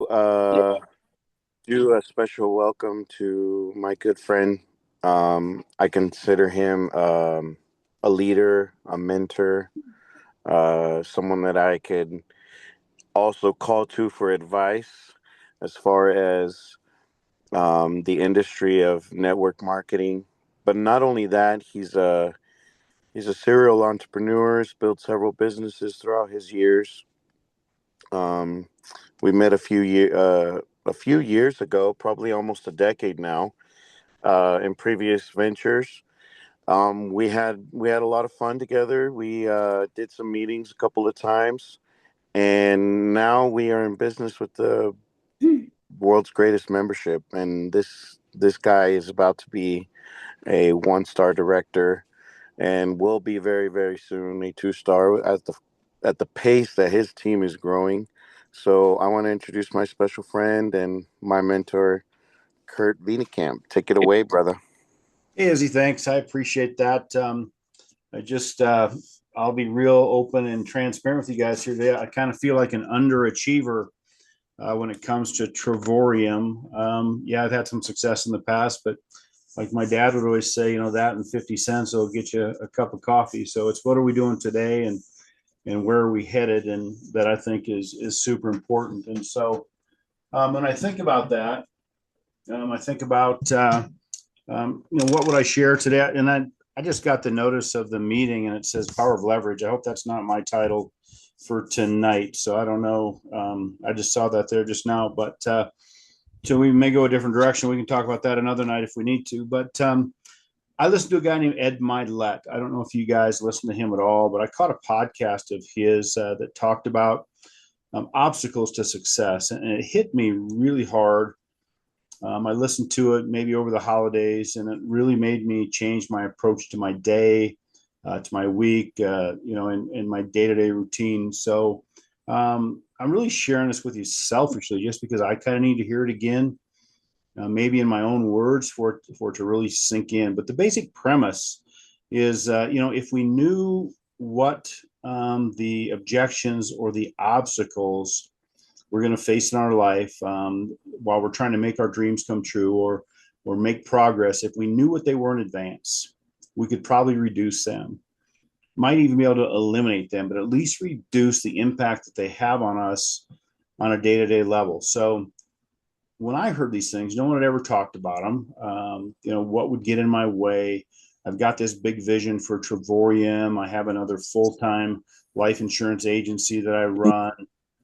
uh, do a special welcome to my good friend. I consider him a leader, a mentor, someone that I could also call to for advice as far as the industry of network marketing. But not only that, he's a serial entrepreneur. He's built several businesses throughout his years. Um, we met a few years ago, probably almost a decade now, in previous ventures. We had a lot of fun together. We did some meetings a couple of times, and now we are in business with the world's greatest membership. And this guy is about to be a 1-star director, and will be very very soon a 2-star at the pace that his team is growing. So I want to introduce my special friend and my mentor, Kurt Wienekamp. Take it away, brother. Hey, Izzy, thanks. I appreciate that. I just, I'll be real open and transparent with you guys here today. I kind of feel like an underachiever when it comes to Travorium. Yeah, I've had some success in the past, but like my dad would always say, that and 50 cents will get you a cup of coffee. So it's what are we doing today and where are we headed? And that I think is super important. And so when I think about that, I think about what would I share today? And I just got the notice of the meeting and it says power of leverage. I hope that's not my title for tonight. So I don't know. I just saw that there just now, but so we may go a different direction. We can talk about that another night if we need to. But I listened to a guy named Ed Milet. I don't know if you guys listen to him at all, but I caught a podcast of his that talked about obstacles to success. And it hit me really hard. I listened to it maybe over the holidays, and it really made me change my approach to my day, to my week, in my day-to-day routine. So I'm really sharing this with you selfishly, just because I kind of need to hear it again, maybe in my own words for it to really sink in. But the basic premise is, if we knew what the objections or the obstacles we're going to face in our life while we're trying to make our dreams come true or make progress, if we knew what they were in advance, we could probably reduce them. Might even be able to eliminate them, but at least reduce the impact that they have on us on a day-to-day level. So when I heard these things, no one had ever talked about them. What would get in my way? I've got this big vision for Travorium. I have another full-time life insurance agency that I run.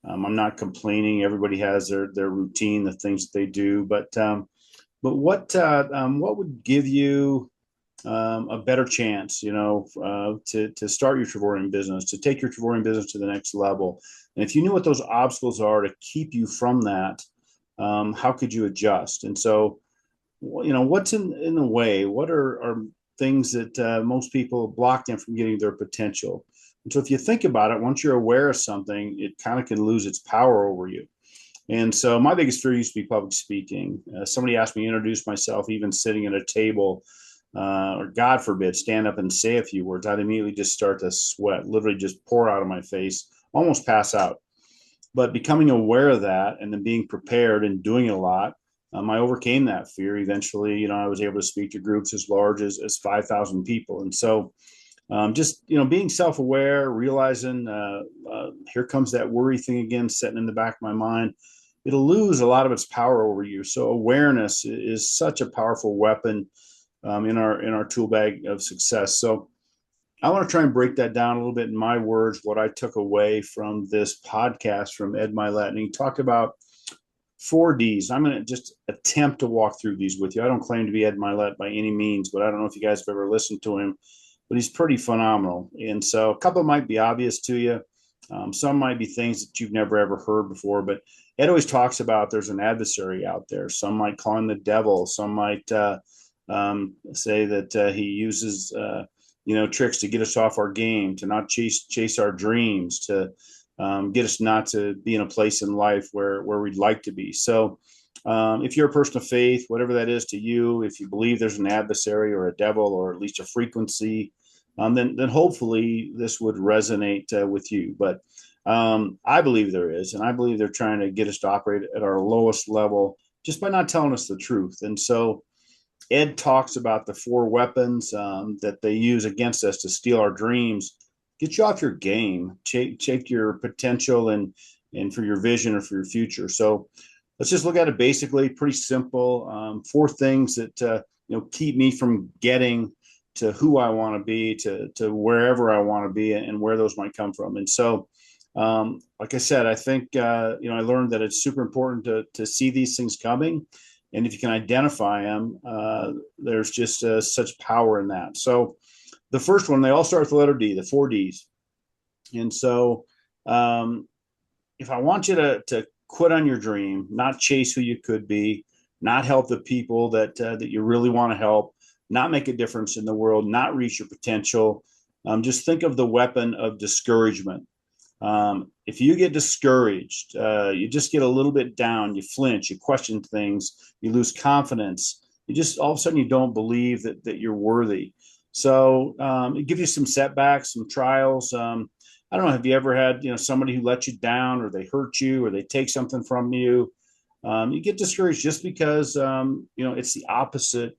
I'm not complaining. Everybody has their routine, the things that they do. But what would give you a better chance, to start your Travorium business, to take your Travorium business to the next level? And if you knew what those obstacles are to keep you from that, how could you adjust? And so, what's in the way? What are things that most people block them from getting their potential? And so if you think about it, once you're aware of something, it kind of can lose its power over you. And so my biggest fear used to be public speaking. Somebody asked me to introduce myself, even sitting at a table, or God forbid, stand up and say a few words. I'd immediately just start to sweat, literally just pour out of my face, almost pass out. But becoming aware of that and then being prepared and doing it a lot, I overcame that fear. Eventually, I was able to speak to groups as large as 5,000 people. And so just being self-aware, realizing here comes that worry thing again, sitting in the back of my mind, it'll lose a lot of its power over you. So awareness is such a powerful weapon in our tool bag of success. So I want to try and break that down a little bit in my words, what I took away from this podcast from Ed Milet. And he talked about 4Ds. I'm going to just attempt to walk through these with you. I don't claim to be Ed Milet by any means, but I don't know if you guys have ever listened to him, but he's pretty phenomenal. And so a couple might be obvious to you. Some might be things that you've never ever heard before, but Ed always talks about there's an adversary out there. Some might call him the devil. Some might say that he uses tricks to get us off our game, to not chase our dreams, to get us not to be in a place in life where we'd like to be. So if you're a person of faith, whatever that is to you, if you believe there's an adversary or a devil or at least a frequency, then hopefully this would resonate with you. But I believe there is, and I believe they're trying to get us to operate at our lowest level just by not telling us the truth. And so Ed talks about the four weapons that they use against us to steal our dreams. Get you off your game, check your potential and for your vision or for your future. So let's just look at it basically, pretty simple. Four things that keep me from getting to who I want to be, to wherever I want to be, and where those might come from. And so, like I said, I think I learned that it's super important to see these things coming, and if you can identify them, there's just such power in that. So, the first one, they all start with the letter D, the four Ds. And so, um, if I want you to quit on your dream, not chase who you could be, not help the people that you really want to help, not make a difference in the world, not reach your potential, just think of the weapon of discouragement. If you get discouraged, you just get a little bit down, you flinch, you question things, you lose confidence. You just all of a sudden you don't believe that you're worthy. So it gives you some setbacks, some trials. I don't know. Have you ever had somebody who let you down, or they hurt you, or they take something from you? You get discouraged just because it's the opposite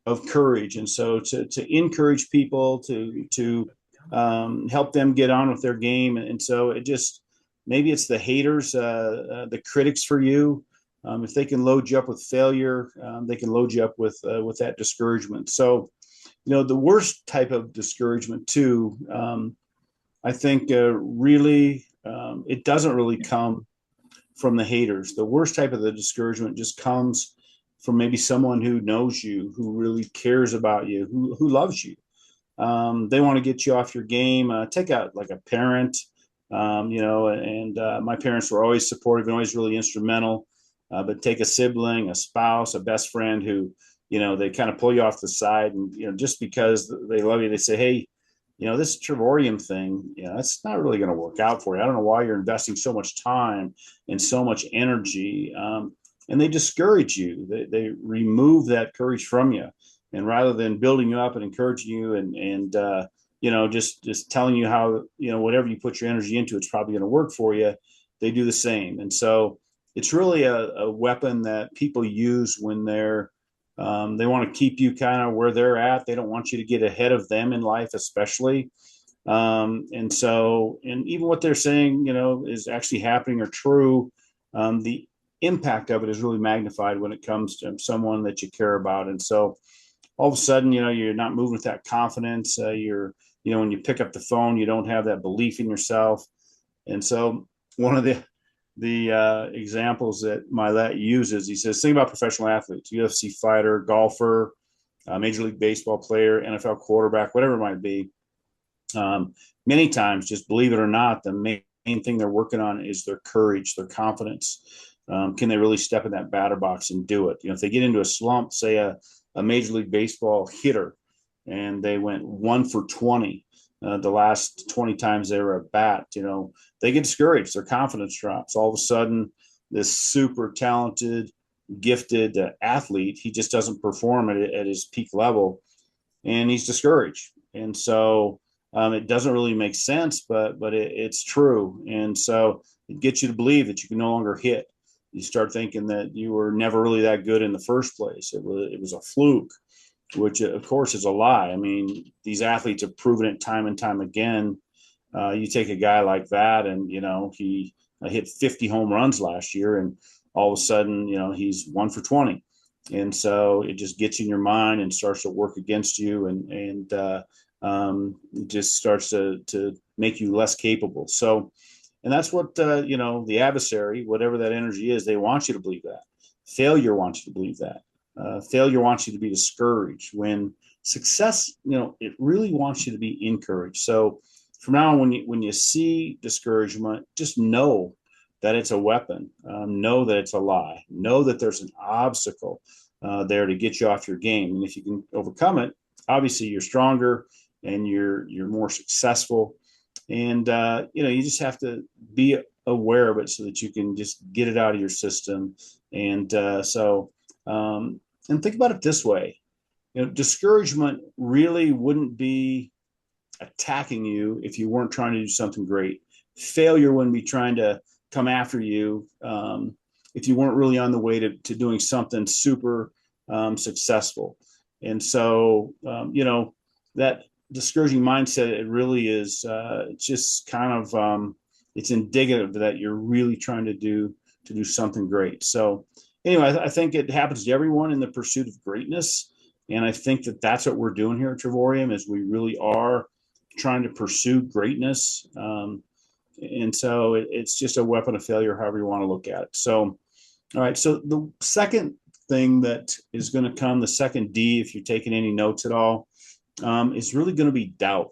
of courage. And so to encourage people to help them get on with their game. And so it just, maybe it's the haters, the critics for you. If they can load you up with failure, they can load you up with that discouragement. So, the worst type of discouragement too, I think really, it doesn't really come from the haters. The worst type of the discouragement just comes from maybe someone who knows you, who really cares about you, who loves you. They want to get you off your game. Take out like a parent, and my parents were always supportive and always really instrumental. But take a sibling, a spouse, a best friend who, they kind of pull you off the side, and, just because they love you, they say, hey, this Travorium thing, it's not really going to work out for you. I don't know why you're investing so much time and so much energy. And they discourage you. They remove that courage from you. And rather than building you up and encouraging you and just telling you how, whatever you put your energy into, it's probably going to work for you, they do the same. And so it's really a weapon that people use when they want to keep you kind of where they're at. They don't want you to get ahead of them in life, especially. And even what they're saying, is actually happening or true. The impact of it is really magnified when it comes to someone that you care about. And so all of a sudden, you're not moving with that confidence. When you pick up the phone, you don't have that belief in yourself. And so one of the examples that Milet uses, he says, think about professional athletes, UFC fighter, golfer, Major League Baseball player, NFL quarterback, whatever it might be. Many times, just believe it or not, the main thing they're working on is their courage, their confidence. Can they really step in that batter box and do it? If they get into a slump, say a Major League Baseball hitter, and they went 1 for 20 the last 20 times they were at bat, they get discouraged. Their confidence drops. All of a sudden, this super talented, gifted athlete, he just doesn't perform at his peak level, and he's discouraged. And so it doesn't really make sense, but it's true. And so it gets you to believe that you can no longer hit. You start thinking that you were never really that good in the first place. It was a fluke, which of course is a lie. I mean, these athletes have proven it time and time again. You take a guy like that, and he hit 50 home runs last year, and all of a sudden, he's 1 for 20, and so it just gets in your mind and starts to work against you, and it just starts to make you less capable. So, and that's what the adversary, whatever that energy is, they want you to believe that. Failure wants you to believe that. Failure wants you to be discouraged. When success, it really wants you to be encouraged. So from now on, when you see discouragement, just know that it's a weapon. Know that it's a lie. Know that there's an obstacle there to get you off your game. And if you can overcome it, obviously you're stronger and you're more successful. And you just have to be aware of it so that you can just get it out of your system. And and think about it this way: discouragement really wouldn't be attacking you if you weren't trying to do something great. failure wouldn't be trying to come after you if you weren't really on the way to doing something super successful. And so, that discouraging mindset, it really is it's just kind of it's indicative that you're really trying to do something great. So anyway, I think it happens to everyone in the pursuit of greatness. And I think that that's what we're doing here at Travorium is we really are trying to pursue greatness. And so it's just a weapon of failure, however you want to look at it. So, all right. So the second thing that is going to come, the second D, if you're taking any notes at all, is really going to be doubt.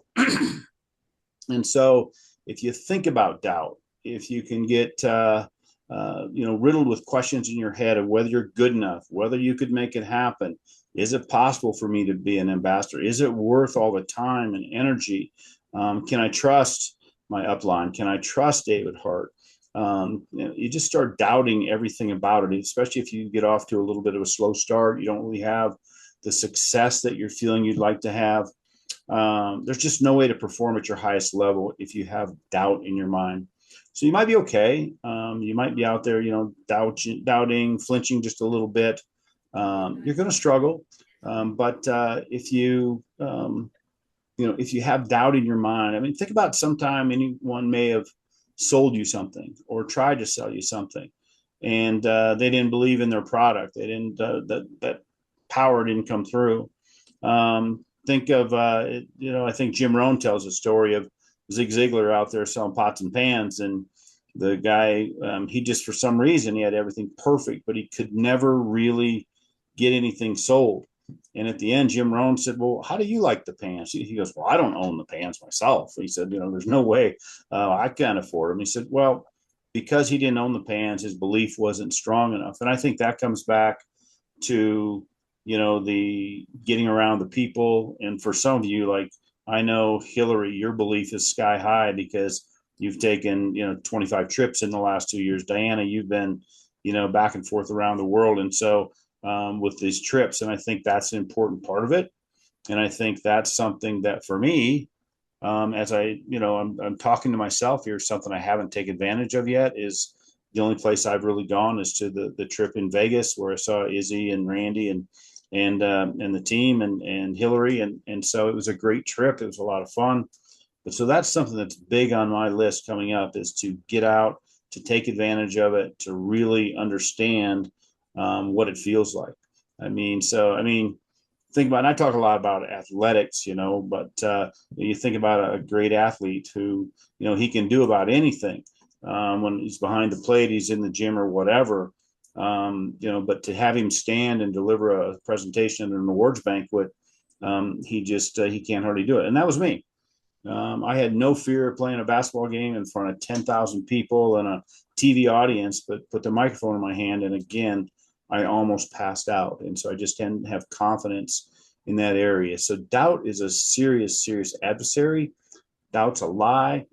And so if you think about doubt, if you can get riddled with questions in your head of whether you're good enough, whether you could make it happen, is it possible for me to be an ambassador? Is it worth all the time and energy? Can I trust my upline? Can I trust David Hart? You just start doubting everything about it, especially if you get off to a little bit of a slow start. You don't really have the success that you're feeling you'd like to have. There's just no way to perform at your highest level if you have doubt in your mind. So you might be okay. You might be out there, doubting, flinching just a little bit. You're going to struggle, but if you have doubt in your mind, I mean, think about sometime anyone may have sold you something or tried to sell you something, and they didn't believe in their product. They didn't that power didn't come through. Think of I think Jim Rohn tells a story of Zig Ziglar out there selling pots and pans, and the guy he just for some reason he had everything perfect, but he could never really get anything sold. And at the end, Jim Rohn said, "Well, how do you like the pants?" He goes, "Well, I don't own the pants myself." He said, "There's no way I can't afford them." He said, "Well, because he didn't own the pants, his belief wasn't strong enough." And I think that comes back to the getting around the people. And for some of you, like I know Hillary, your belief is sky high because you've taken 25 trips in the last 2 years. Diana, you've been back and forth around the world, and so with these trips. And I think that's an important part of it. And I think that's something that for me, as I'm talking to myself here, something I haven't taken advantage of yet is the only place I've really gone is to the trip in Vegas where I saw Izzy and Randy and the team and Hillary. And so it was a great trip. It was a lot of fun. But so that's something that's big on my list coming up is to get out, to take advantage of it, to really understand what it feels like. Think about, and I talk a lot about athletics, but you think about a great athlete who, he can do about anything. When he's behind the plate, he's in the gym or whatever. But to have him stand and deliver a presentation at an awards banquet, he can't hardly do it. And that was me. I had no fear of playing a basketball game in front of 10,000 people and a TV audience, but put the microphone in my hand. And again, I almost passed out. And so I just didn't have confidence in that area. So doubt is a serious, serious adversary. Doubt's a lie.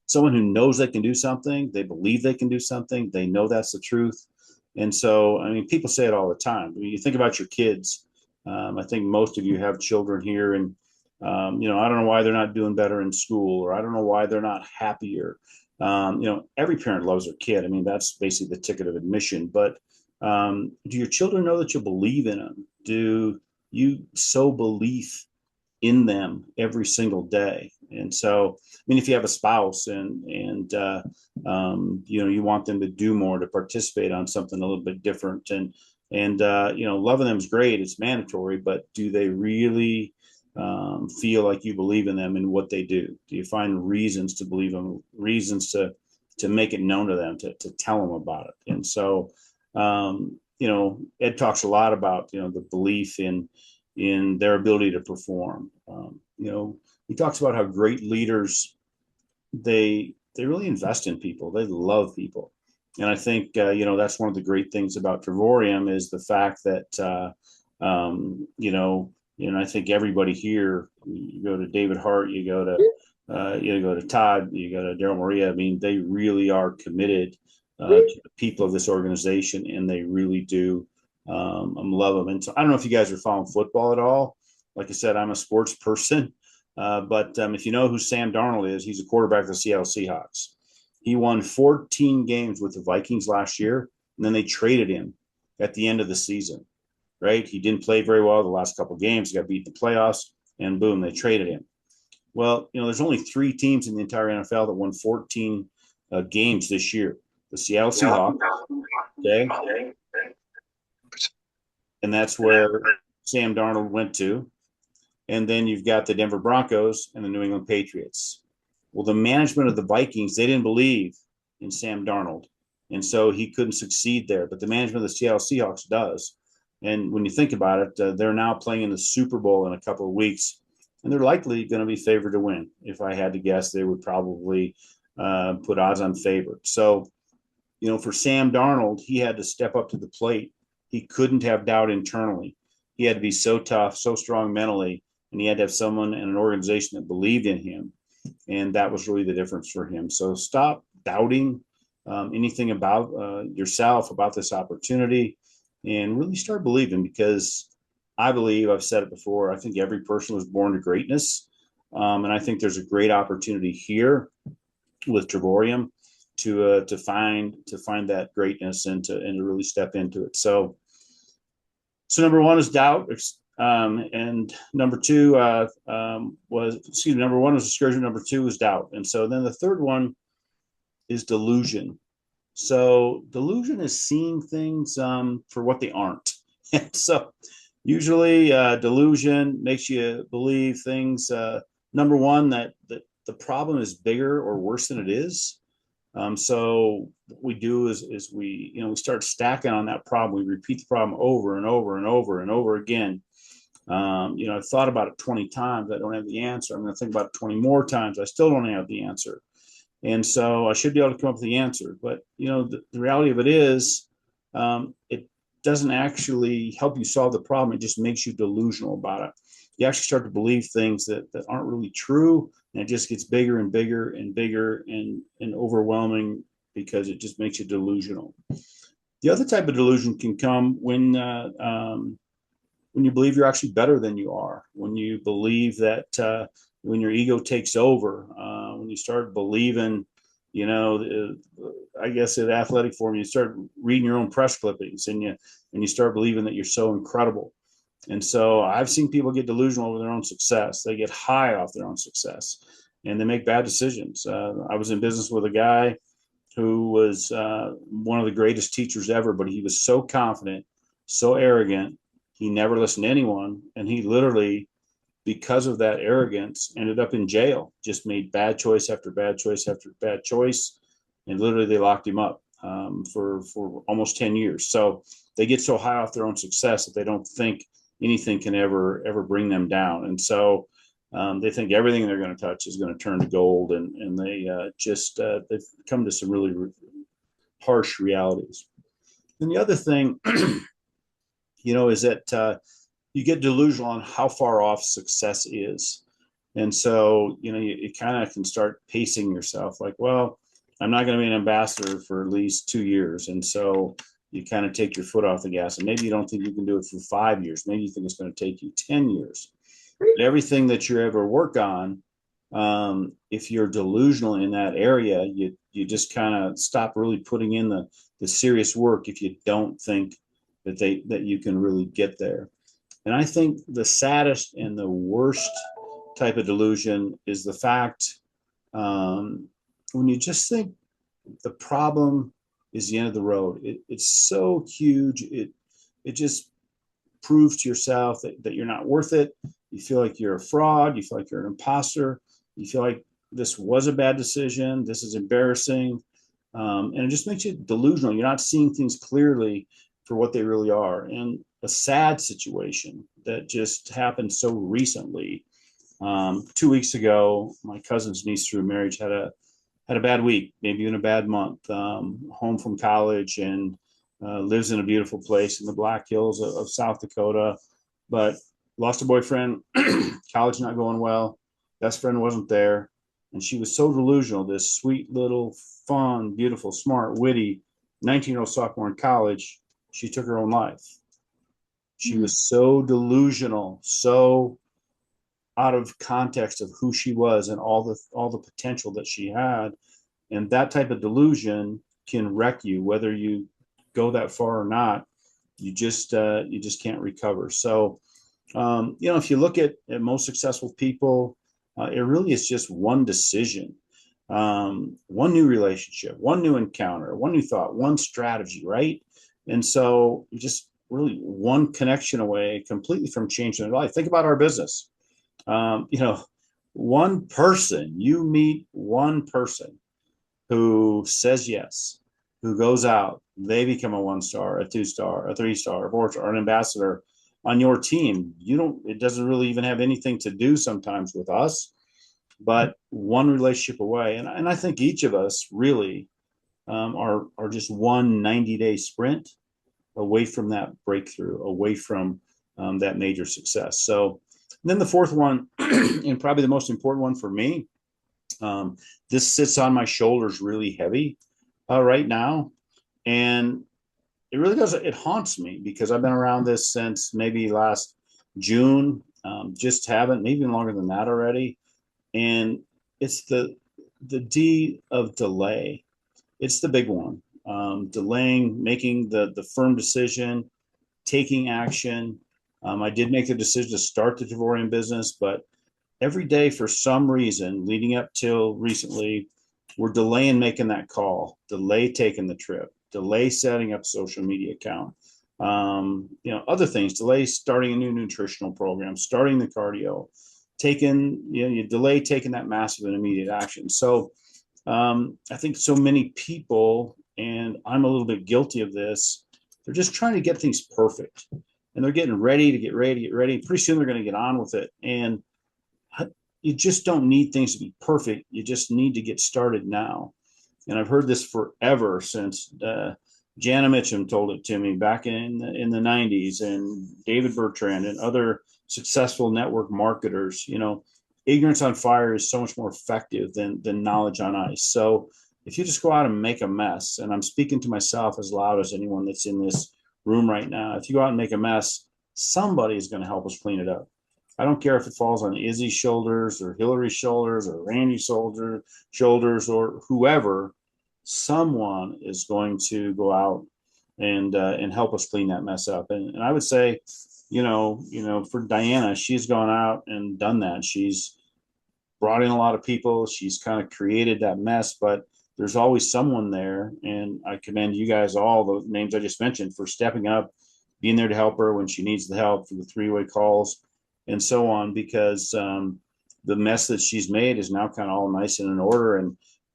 Someone who knows they can do something, they believe they can do something, they know that's the truth. And so, people say it all the time. You think about your kids. I think most of you have children here, and I don't know why they're not doing better in school, or I don't know why they're not happier. Every parent loves their kid. That's basically the ticket of admission. But do your children know that you believe in them? Do you sow belief in them every single day? And so, if you have a spouse and you want them to do more, to participate on something a little bit different, and loving them is great. It's mandatory, but do they really feel like you believe in them and what they do? Do you find reasons to believe them, reasons to make it known to them, to tell them about it? And so, Ed talks a lot about, the belief in their ability to perform. He talks about how great leaders, they really invest in people. They love people. And I think, that's one of the great things about Travorium is the fact that, I think everybody here, you go to David Hart, you go to Todd, you go to Daryl Maria. They really are committed to the people of this organization, and they really do love them. And so I don't know if you guys are following football at all. Like I said, I'm a sports person. But if you know who Sam Darnold is, he's a quarterback of the Seattle Seahawks. He won 14 games with the Vikings last year, and then they traded him at the end of the season, right? He didn't play very well the last couple of games. He got beat in the playoffs, and boom, they traded him. Well, there's only 3 teams in the entire NFL that won 14 games this year. The Seattle Seahawks, okay, and that's where Sam Darnold went to. And then you've got the Denver Broncos and the New England Patriots. Well, the management of the Vikings, they didn't believe in Sam Darnold. And so he couldn't succeed there. But the management of the Seattle Seahawks does. And when you think about it, they're now playing in the Super Bowl in a couple of weeks. And they're likely going to be favored to win. If I had to guess, they would probably put odds on favorite. So, for Sam Darnold, he had to step up to the plate. He couldn't have doubt internally. He had to be so tough, so strong mentally, and he had to have someone and an organization that believed in him. And that was really the difference for him. So stop doubting anything about yourself, about this opportunity, and really start believing, because I believe, I've said it before, I think every person was born to greatness. And I think there's a great opportunity here with Travorium to find that greatness and to really step into it. So number one is doubt. And number two number one was discouragement. Number two was doubt. And so then the third one is delusion. So delusion is seeing things for what they aren't. And so usually delusion makes you believe things. Number one, that the problem is bigger or worse than it is. So what we do is we start stacking on that problem. We repeat the problem over and over and over and over again. I've thought about it 20 times. I don't have the answer. I'm going to think about it 20 more times. I still don't have the answer. And so I should be able to come up with the answer. But, the reality of it is it doesn't actually help you solve the problem. It just makes you delusional about it. You actually start to believe things that aren't really true. And it just gets bigger and bigger and bigger and overwhelming, because it just makes you delusional. The other type of delusion can come when you believe you're actually better than you are, when you believe that when your ego takes over, when you start believing, I guess in athletic form, you start reading your own press clippings, and you start believing that you're so incredible. And so I've seen people get delusional over their own success. They get high off their own success, and they make bad decisions. I was in business with a guy who was one of the greatest teachers ever, but he was so confident, so arrogant. He never listened to anyone, and he literally, because of that arrogance, ended up in jail. Just made bad choice after bad choice after bad choice, and literally they locked him up for almost 10 years. So they get so high off their own success that they don't think anything can ever bring them down. And so they think everything they're going to touch is going to turn to gold, and they've come to some really harsh realities. And the other thing, is that you get delusional on how far off success is. And so, you kind of can start pacing yourself like, well, I'm not going to be an ambassador for at least 2 years. And so you kind of take your foot off the gas, and maybe you don't think you can do it for 5 years. Maybe you think it's going to take you 10 years. But everything that you ever work on, if you're delusional in that area, you just kind of stop really putting in the serious work if you don't think that you can really get there. And I think the saddest and the worst type of delusion is the fact when you just think the problem is the end of the road. It's so huge. It just proves to yourself that you're not worth it. You feel like you're a fraud. You feel like you're an imposter. You feel like this was a bad decision. This is embarrassing. And it just makes you delusional. You're not seeing things clearly for what they really are. And a sad situation that just happened so recently. 2 weeks ago, my cousin's niece through marriage had a bad week, maybe even a bad month, home from college, and lives in a beautiful place in the Black Hills of South Dakota, but lost a boyfriend, college not going well, best friend wasn't there. And she was so delusional, this sweet little, fun, beautiful, smart, witty 19-year-old sophomore in college, she took her own life. She was so delusional, so out of context of who she was and all the potential that she had. And that type of delusion can wreck you, whether you go that far or not. You just can't recover. So if you look at most successful people, it really is just one decision, one new relationship, one new encounter, one new thought, one strategy, right? And so you just really one connection away completely from changing their life. Think about our business. Um, you know, one person, you meet one person who says yes, who goes out, they become a 1 star, a 2 star, a 3 star, a 4 star, an ambassador on your team. It doesn't really even have anything to do sometimes with us, but one relationship away. And I think each of us really are just one 90-day sprint away from that breakthrough, away from that major success. So then the fourth one, and probably the most important one for me, um, this sits on my shoulders really heavy right now. And it really does, it haunts me because I've been around this since maybe last June, just haven't, maybe even longer than that already. And it's the D of delay. It's the big one. Delaying, making the firm decision, taking action. I did make the decision to start the Travorium business, but every day for some reason, leading up till recently, we're delaying making that call, delay taking the trip, delay setting up a social media account. Other things, delay starting a new nutritional program, starting the cardio, you delay taking that massive and immediate action. So I think so many people, and I'm a little bit guilty of this, they're just trying to get things perfect. And they're getting ready to get ready to get ready. Pretty soon they're going to get on with it. And you just don't need things to be perfect. You just need to get started now. And I've heard this forever since Jana Mitchum told it to me back in the 90s, and David Bertrand and other successful network marketers. Ignorance on fire is so much more effective than knowledge on ice. So if you just go out and make a mess, and I'm speaking to myself as loud as anyone that's in this room right now, if you go out and make a mess, somebody is going to help us clean it up. I don't care if it falls on Izzy's shoulders or Hillary's shoulders or Randy's shoulders or whoever. Someone is going to go out and help us clean that mess up. And I would say, for Diana, she's gone out and done that. She's brought in a lot of people. She's kind of created that mess, but there's always someone there. And I commend you guys, all the names I just mentioned, for stepping up, being there to help her when she needs the help, for the three-way calls and so on, because the mess that she's made is now kind of all nice and in order.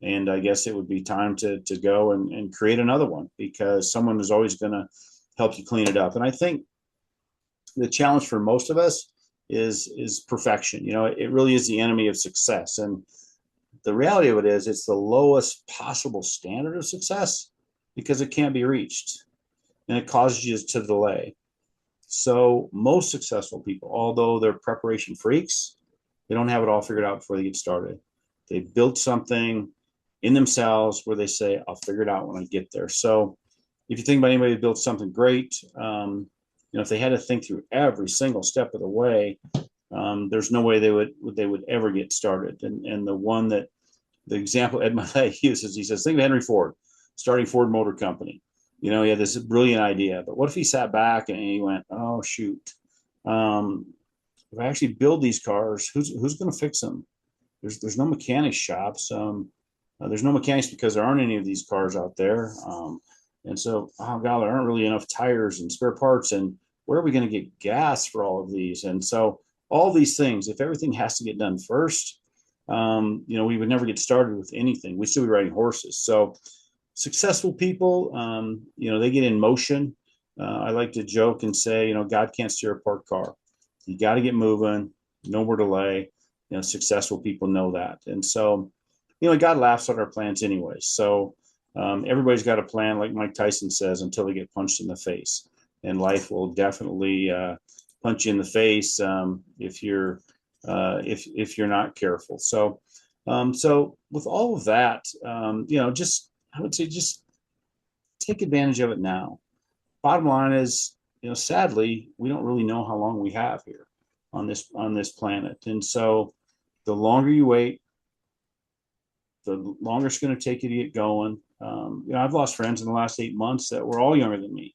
And I guess it would be time to go and create another one, because someone is always going to help you clean it up. And I think the challenge for most of us is perfection. It really is the enemy of success. And the reality of it is, it's the lowest possible standard of success because it can't be reached, and it causes you to delay. So most successful people, although they're preparation freaks, they don't have it all figured out before they get started. They built something in themselves where they say, I'll figure it out when I get there. So if you think about anybody who built something great, if they had to think through every single step of the way, there's no way they would ever get started. And the example Ed Milet uses, he says, think of Henry Ford starting Ford Motor Company. He had this brilliant idea, but what if he sat back and he went, oh shoot, if I actually build these cars, who's going to fix them? There's no mechanic shops. There's no mechanics because there aren't any of these cars out there. And so, oh God, there aren't really enough tires and spare parts. And where are we going to get gas for all of these? And so all these things, if everything has to get done first, we would never get started with anything. We'd still be riding horses. So successful people, they get in motion. I like to joke and say, God can't steer a parked car. You got to get moving, no more delay. Successful people know that. And so, God laughs at our plans anyway. So everybody's got a plan, like Mike Tyson says, until they get punched in the face. And life will definitely punch you in the face if you're not careful. So with all of that, I would say just take advantage of it now. Bottom line is, sadly, we don't really know how long we have here. on this planet. And so the longer you wait, the longer it's going to take you to get going. I've lost friends in the last 8 months that were all younger than me.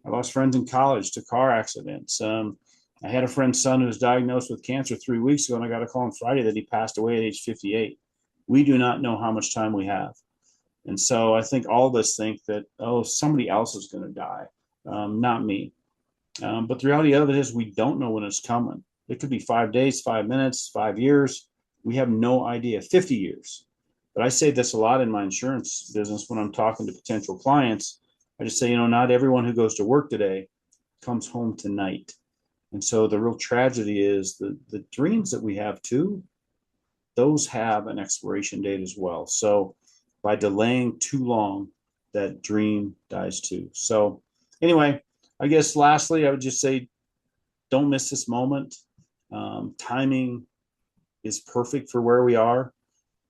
I lost friends in college to car accidents. I had a friend's son who was diagnosed with cancer 3 weeks ago, and I got a call on Friday that he passed away at age 58. We do not know how much time we have. And so I think all of us think that, oh, somebody else is going to die, not me. But the reality of it is we don't know when it's coming. It could be 5 days, 5 minutes, 5 years. We have no idea, 50 years. But I say this a lot in my insurance business when I'm talking to potential clients. I just say, not everyone who goes to work today comes home tonight. And so the real tragedy is the dreams that we have too, those have an expiration date as well. So by delaying too long, that dream dies too. So anyway, I guess lastly, I would just say don't miss this moment. Timing is perfect for where we are.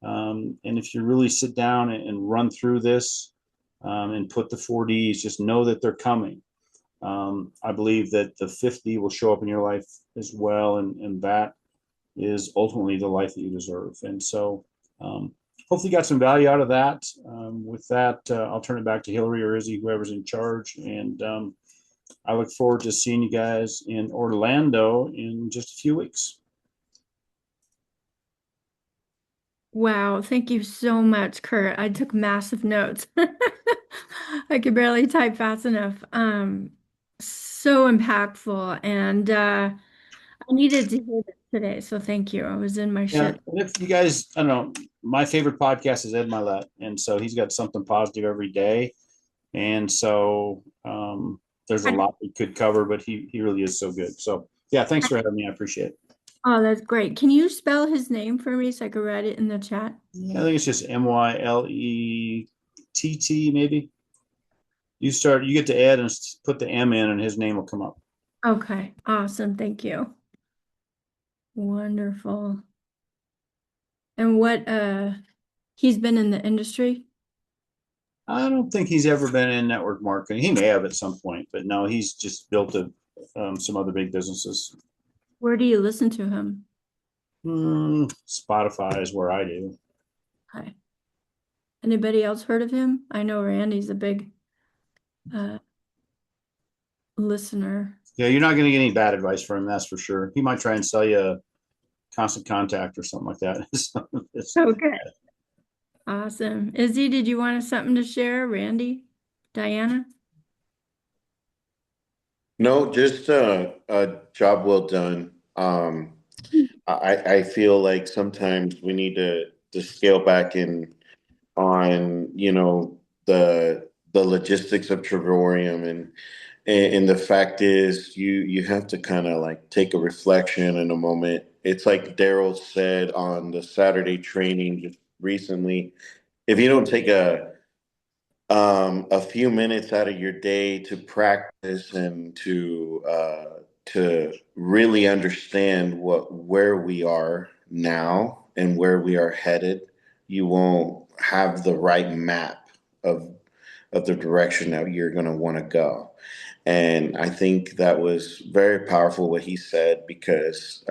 And if you really sit down and run through this and put the 4Ds, just know that they're coming. I believe that the 50 will show up in your life as well, and that is ultimately the life that you deserve. And so, hopefully, you got some value out of that. With that, I'll turn it back to Hillary or Izzy, whoever's in charge. And I look forward to seeing you guys in Orlando in just a few weeks. Wow, thank you so much, Kurt. I took massive notes. I could barely type fast enough. So impactful, and I needed to hear this today, so thank you. I was in my Yeah, shit. and if you guys, I don't know, my favorite podcast is Ed Milet, and so he's got something positive every day, and so there's a lot we could cover, but he really is so good. So yeah, thanks for having me. I appreciate it. Oh, that's great. Can you spell his name for me so I could write it in the chat? Yeah, I think it's just Mylettt, maybe. You get to add and put the M in, and his name will come up. Okay, awesome. Thank you. Wonderful. And he's been in the industry? I don't think he's ever been in network marketing. He may have at some point, but no, he's just built some other big businesses. Where do you listen to him? Spotify is where I do. Okay. Anybody else heard of him? I know Randy's a big uh, listener. Yeah, you're not going to get any bad advice from him, that's for sure. He might try and sell you a Constant Contact or something like that. Okay. Awesome. Izzy, did you want something to share? Randy? Diana? No, just a job well done. I feel like sometimes we need to scale back in on the logistics of Travorium, and the fact is you have to kind of like take a reflection in a moment. It's like Daryl said on the Saturday training just recently. If you don't take a few minutes out of your day to practice and to really understand where we are now and where we are headed, you won't have the right map of the direction that you're going to want to go. And I think that was very powerful what he said, because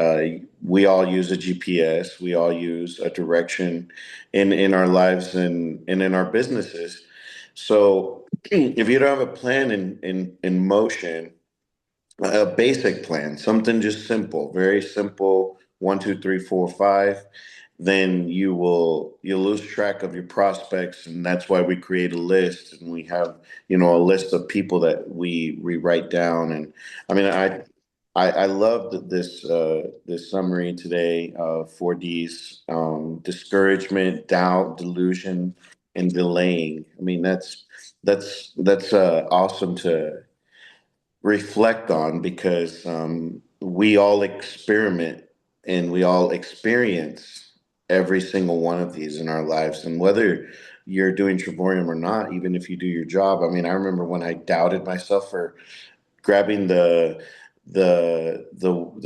we all use a GPS, we all use a direction in our lives and in our businesses. So if you don't have a plan in motion, a basic plan, something just simple, very simple, 1, 2, 3, 4, 5, then you'll lose track of your prospects, and that's why we create a list, and we have a list of people that we write down. And I mean, I love this summary today of 4Ds: discouragement, doubt, delusion, and delaying. I mean, that's awesome to reflect on, because we all experiment and we all experience every single one of these in our lives. And whether you're doing Triborium or not, even if you do your job, I mean, I remember when I doubted myself for grabbing the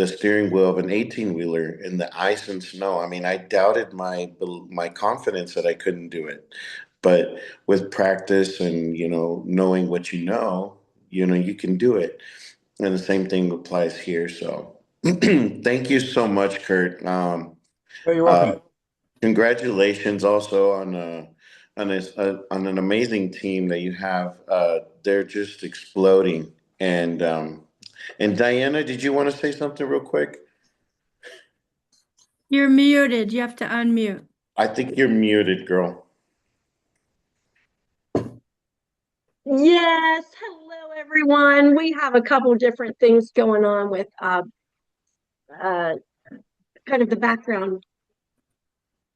steering wheel of an 18 wheeler in the ice and snow. I mean, I doubted my confidence that I couldn't do it. But with practice and knowing what you can do it. And the same thing applies here. So Thank you so much, Kurt. Oh, you're Uh, welcome. Congratulations also on an amazing team that you have. They're just exploding. And Diana, did you want to say something real quick? You're muted. You have to unmute. I think you're muted, girl. Yes, hello everyone. We have a couple different things going on with uh kind of the background.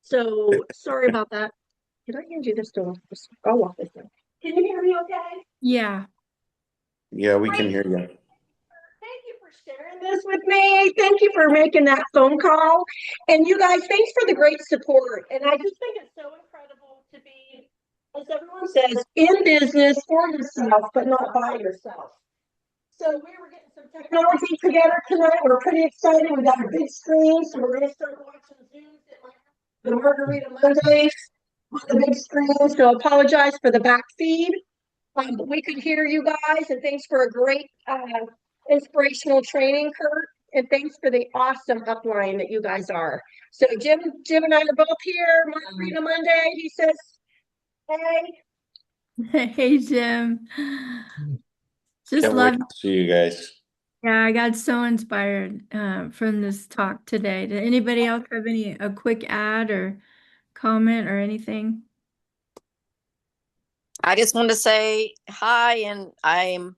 So sorry about that. Did I hand you this door? I'll walk this way. Can you hear me okay? Yeah. Yeah, we can Great. hear you. Thank you for sharing this with me. Thank you for making that phone call. And you guys, thanks for the great support. And I just think it's so incredible to be, as everyone says, in business for yourself, but not by yourself. So we were getting some technology together tonight. We're pretty excited. We got a big screen, so we're going to start watching Zooms at the Margarita Mondays on the big screen. So apologize for the back feed. But we could hear you guys, and thanks for a great inspirational training, Kurt. And thanks for the awesome upline that you guys are. So Jim and I are both here. Margarita Monday. He says, "Hey." Hey, Jim. Just Can't wait love. to see you guys. Yeah, I got so inspired from this talk today. Did anybody else have a quick ad or comment or anything? I just wanted to say hi, and I'm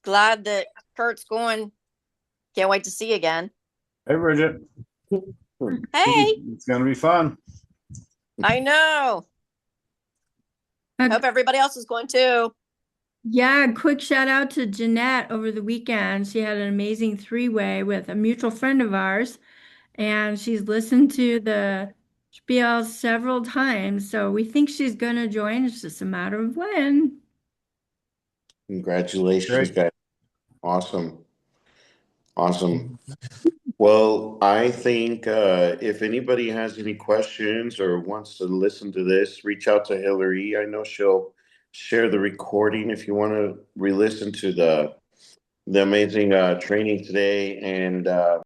glad that Kurt's going. Can't wait to see you again. Hey, Bridget. Hey, It's going to be fun. I know. Hope everybody else is going too. Yeah, quick shout out to Jeanette over the weekend. She had an amazing three-way with a mutual friend of ours, and she's listened to the spiel several times. So we think she's going to join. It's just a matter of when. Congratulations, Great. guys. Awesome. Awesome. Well, I think if anybody has any questions or wants to listen to this, reach out to Hillary. I know she'll share the recording if you want to re-listen to the amazing training today. And